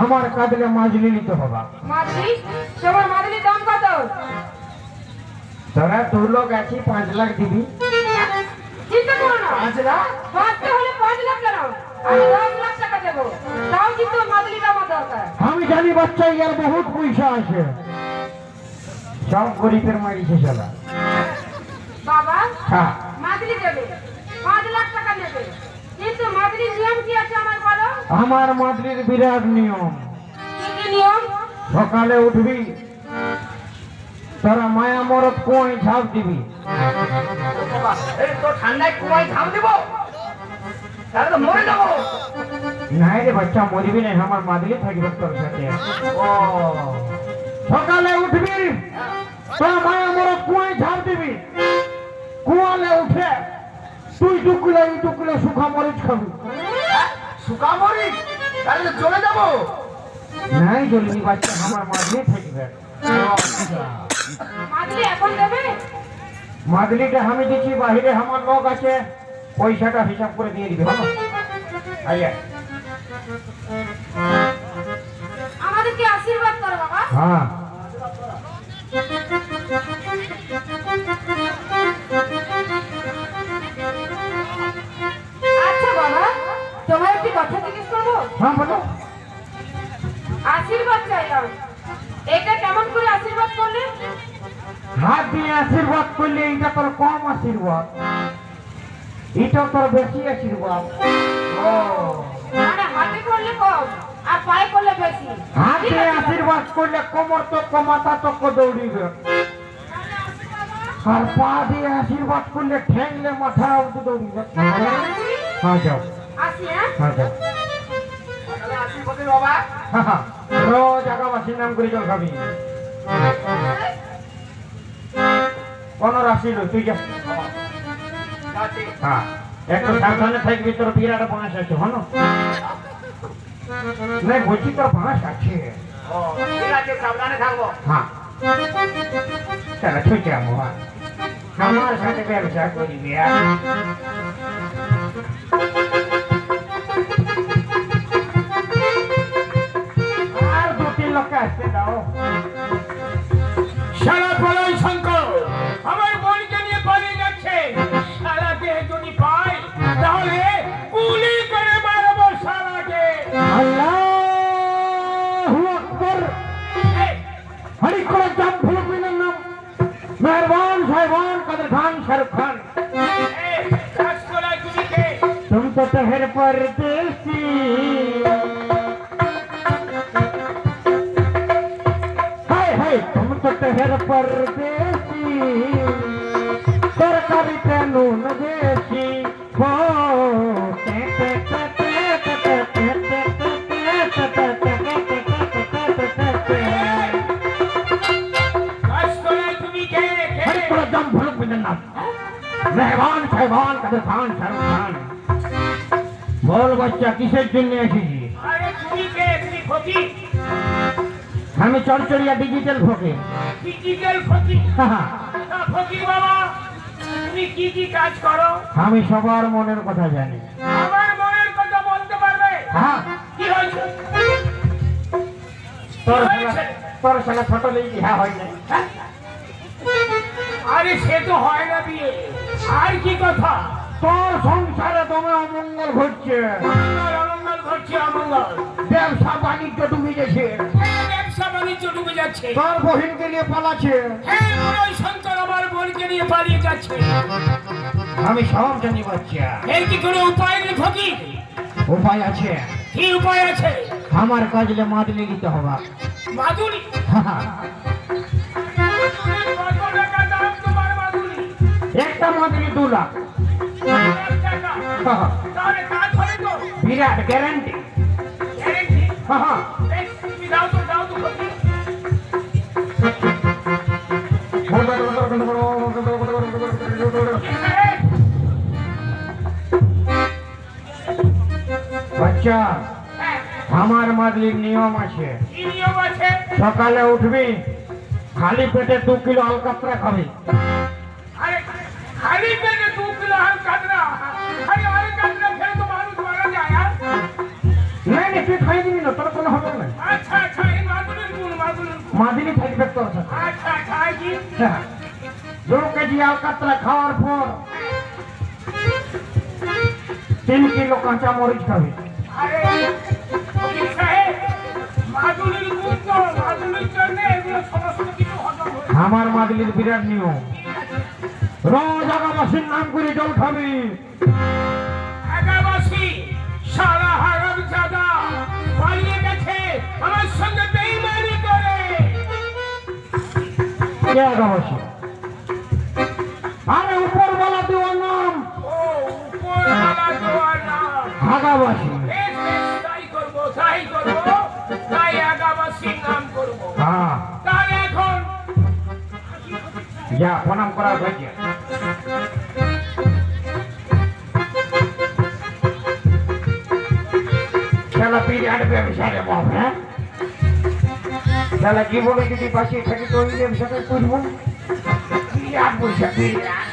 আমার কাঁদলে মাজলি নিতে হবে। মাছলি তোমার মাছলির দাম কত? তোরা 2 লোক আছি 5 লাখ দিবি। চিন্তা করো না, 5 লাখ বাঁচতে হলে 5 লাখ কেন, আমি 10 লাখ টাকা দেবো, তাও কিন্তু মাছলিটা আমার দরকার। আমি জানি বাচ্চা ইয়ার বহুত পয়সা আছে, সব গরিবের মারিছে শালা। বাবা হ্যাঁ মাছলি দেবে, 5 লাখ টাকা নেবে, কিন্তু মাছলির নিয়ম কি আছে আমার বলো? আমার মাদ্রির বিরাট নিয়ম। কি কি নিয়ম? সকালে উঠবি, তোরা মায়া মরদ কোয় ঝাঁপ দিবি। এই তো ঠান্ডায় কুয়ায় ঝাঁপ দিব, তাহলে তো মরে যাবো। নাই রে বাচ্চা, মরিবি না, আমার মাদলি থাকবে তোর সাথে। ও সকালে উঠবি, তোরা মায়া মরদ কোয় ঝাঁপ দিবি। কুয়ালে উঠে তুই টুকলে শুকা মরিচ খাবি। শুকা মরি, তাহলে তো চলে যাবো। নাই জ্বলিনি বাচ্চা, আমার মাদলি থাকবে। মাছলি এখন দেবে? মাদলিটা আমি দিচ্ছি, বাহিরে আমার লোক আছে, পয়সাটা হিসাব করে দিয়ে দিবি। ভালো আইয়া। আমাদেরকে আশীর্বাদ করো বাবা। হ্যাঁ আচ্ছা বাবা, তোমার একটি কথা জিজ্ঞেস করবো? হ্যাঁ বলো। আশীর্বাদ চাইলাম, এটা কেমন করে আশীর্বাদ করলে? হাত দিয়ে আশীর্বাদ করলে এটা তোর কম আশীর্বাদ, এটা তোর বেশি আশীর্বাদ। ও মানে হাতে করলে কম আর পায়ে করলে বেশি। হাত ঠিক দিয়ে আছে, আশীর্বাদ করলে কোমর তক মাথা তক দৌড়িবে, তাহলে আশীর্বাদ বাবা। আর পা দিয়ে আশীর্বাদ করলে ঠেংলে মাথা অব্দি দৌড়িবে। হ্যাঁ যাও, আসি হ্যাঁ? হ্যাঁ যাও। তাহলে আশীর্বাদ দিন বাবা। হ্যাঁ, রোজ আগাবাসীর নাম করে জল খাবি। কোন রাশি লো তুই যা। আছে। হ্যাঁ একটু সাবধানে থাকবি, তোর বিরাট বাঁশ আছে। হনো না বলছি, তোর বাঁশ আছে। ও ঠিক আছে, সাবধানে থাকবো। হ্যাঁ চলো ছুটে যাবো। আমার সাথে ব্যবসা করবি। আর 2-3 লোককে আসতে দাও। শালা বলাই শঙ্কর আমার বোনকে নিয়ে পালিয়ে যাচ্ছে। শালাকে যদি পাই তাহলে গুলি করে মারবো শালাকে। আল্লাহু আকবার। হরি করে জাম ভুলবিনের নাম মেহরবান সাহেবান কাদের খান শাহরুখ খান। রাজকোলায় তুমি কে? तुम तो ठहर परदेसी, हाय हाय तुम तो ठहर परदेसी, सरकारी कानून देसी हो। রাজকোলায় তুমি কে? हर पर दम भूल बिना मेहमान साहिबान कदर खान शाहरुख खान। बोल बच्चा किसेर জন্য এসেছি? আরে তুমি কে? তুমি ফকির? আমি চরচড়িয়া ডিজিটাল ফকে। ডিজিটাল ফকির? ফকির বাবা তুমি কি কি কাজ করো? আমি সবার মনের কথা জানি। আমার মনের কথা বলতে পারবে? হ্যাঁ কি হয়েছে? তোর সাথে ছোট লেগে বিয়া হয় নাই। আরে সে তো হয় না বিয়ে, আর কি কথা? তোর সংসারে তোমার অমঙ্গল ঘটছে, অমঙ্গল অমঙ্গল ঘটছে। অমঙ্গল ব্যবসা বাণিজ্য ডুবে গেছে, ব্যবসা বাণিজ্য ডুবে যাচ্ছে। তোর বহিনকে নিয়ে পালাচ্ছে। হ্যাঁ বড়ই শঙ্কর আমার বোনকে নিয়ে পালিয়ে যাচ্ছে। আমি সব জানি বাচ্চা, এর কি কোনো উপায় নেই ফকির? উপায় আছে। কি উপায় আছে? আমার কাজলে মাদলে দিতে হবে। মাধুরী? কত টাকা দাম তোমার মাধুরী? একটা মাদলি 2 লাখ। 1 টাকা? তাহলে কাজ হবে তো? বিরাট গ্যারান্টি। গ্যারেন্টি? হ্যাঁ বেশ, তুমি দাও তো ফকির। বাচ্চা, হ্যাঁ, আমার মাদলির নিয়ম আছে। কি নিয়ম আছে? সকালে উঠবি, খালি পেটে 2 কিলো আলকাতরা খাবি। আরে খালি পেটে 2 কিলো হালকাতরা? আরে হালকাতরা খেলে তো মানুষ মারা যায়। আর नहीं नहीं तुम खाई नहीं, তোর কোনো হবে না। মাদিনী থাকবে তোর সাথে আচ্ছা খাইছি হ্যাঁ। 2 কেজি আলকাতরা খাওয়ার পর 3 কিলো কাঁচা মরিচ খাবে আরে ফকির সাহেব মাদুলির দুধ তো মাদুলির জন্য এগুলো সমস্ত কিছু হজম হয়ে আমার মাদলির বিরাট নিয়ম রোজ আগামাসির নাম করে জল খাবি আগাবাসী সারা হারাম জাদা পালিয়ে গেছে আমার সঙ্গে বেইমানি করে কে আগামাসি আরে উপরওয়ালা দেওয়ার নাম ও উপরওয়ালা দেওয়ার নাম আগামাসি বেশ বেশ তাই করবো তাই আগাবাসীর নাম করবো হ্যাঁ তাহলে এখন যা প্রণাম করার হয়েছে খেলা বিরাট ব্যবসা রে বাবা হ্যাঁ খেলা কি বলে যদি পাশে থাকি তো ওই ব্যবসাটা করবো বিরাট পয়সা বিরাট